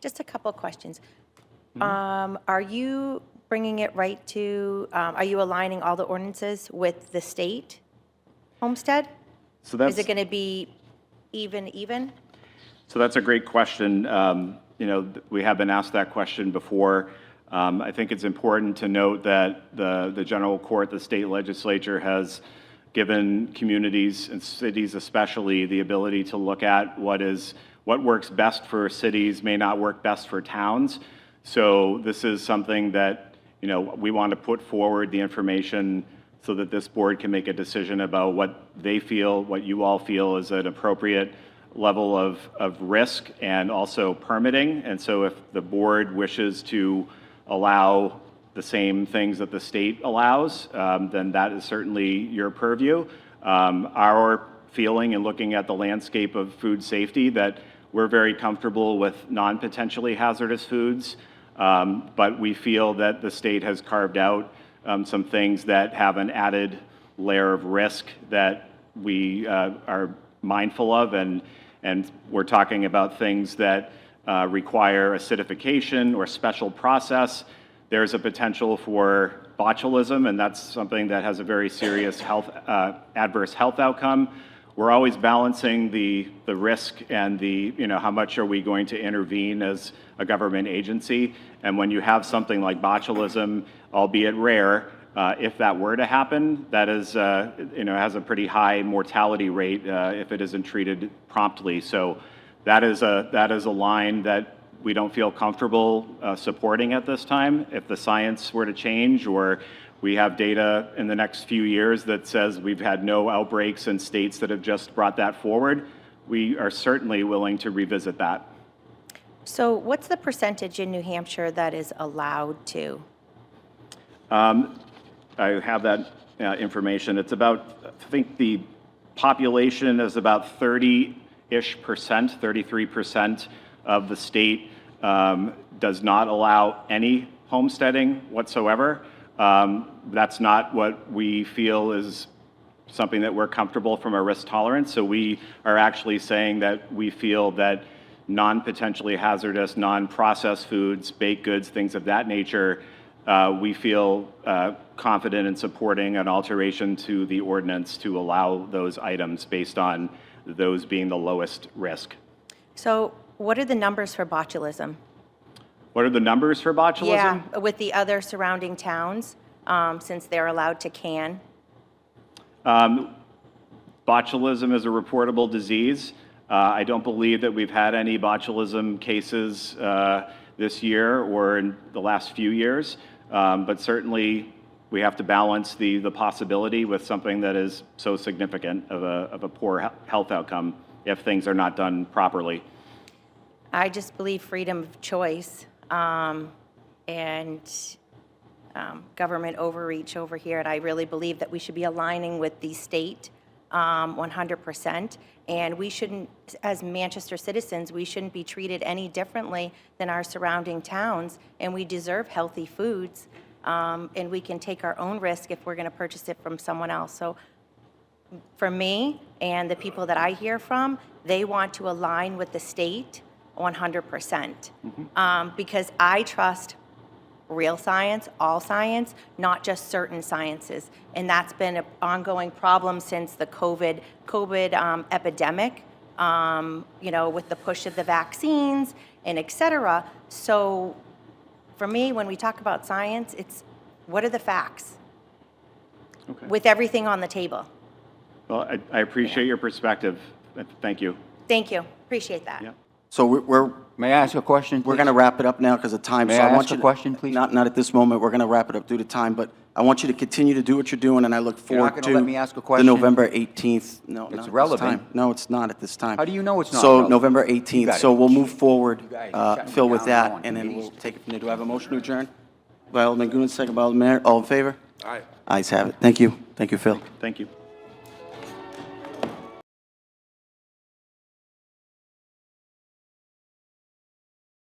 Just a couple of questions. Are you bringing it right to, are you aligning all the ordinances with the state homestead? So that's, Is it going to be even? so that's a great question. We have been asked that question before. I think it's important to note that the general court, the state legislature, has given communities and cities especially the ability to look at what works best for cities may not work best for towns. So this is something that, we want to put forward the information so that this board can make a decision about what they feel, what you all feel is an appropriate level of risk and also permitting. And so if the board wishes to allow the same things that the state allows, then that is certainly your purview. Our feeling and looking at the landscape of food safety, that we're very comfortable with non-potentially hazardous foods, but we feel that the state has carved out some things that have an added layer of risk that we are mindful of, and we're talking about things that require acidification or special process. There's a potential for botulism, and that's something that has a very serious adverse health outcome. We're always balancing the risk and how much are we going to intervene as a government agency. And when you have something like botulism, albeit rare, if that were to happen, that is, has a pretty high mortality rate if it isn't treated promptly. So that is a line that we don't feel comfortable supporting at this time. If the science were to change, or we have data in the next few years that says we've had no outbreaks in states that have just brought that forward, we are certainly willing to revisit that. So what's the percentage in New Hampshire that is allowed to? I have that information. It's about, I think the population is about 30-ish percent, 33% of the state does not allow any homesteading whatsoever. That's not what we feel is something that we're comfortable from a risk tolerance. So we are actually saying that we feel that non-potentially hazardous, non-processed foods, baked goods, things of that nature, we feel confident in supporting an alteration to the ordinance to allow those items based on those being the lowest risk. So what are the numbers for botulism? What are the numbers for botulism? Yeah, with the other surrounding towns, since they're allowed to can. Botulism is a reportable disease. I don't believe that we've had any botulism cases this year or in the last few years, but certainly we have to balance the possibility with something that is so significant of a poor health outcome if things are not done properly. I just believe freedom of choice and government overreach over here, and I really believe that we should be aligning with the state 100%, and we shouldn't, as Manchester citizens, we shouldn't be treated any differently than our surrounding towns, and we deserve healthy foods, and we can take our own risk if we're going to purchase it from someone else. So for me and the people that I hear from, they want to align with the state 100%, because I trust real science, all science, not just certain sciences. And that's been an ongoing problem since the COVID epidemic, with the push of the vaccines and et cetera. So for me, when we talk about science, it's what are the facts? Okay. With everything on the table. Well, I appreciate your perspective. Thank you. Thank you. Appreciate that. Yeah. So we're May I ask a question, please? we're going to wrap it up now because of time. May So I want ask a you to- question, please? Not at this moment. We're going to wrap it up due to time, but I want you to continue to do what you're doing, and I look You're not forward gonna to let me ask a the question? November 18th. No, It's not at this relevant. time. No, it's not at this time. How do you know it's not So relevant? November You 18th. got So it. we'll move forward, You guys are shutting Phil, me with down that, on and then committees. we'll take it from there. Do I have a motion to adjourn? By Alderman Goonan, second by Alderman Mayor. All in favor? Aye. Ayes have it. Thank you. Thank you, Phil. Thank you.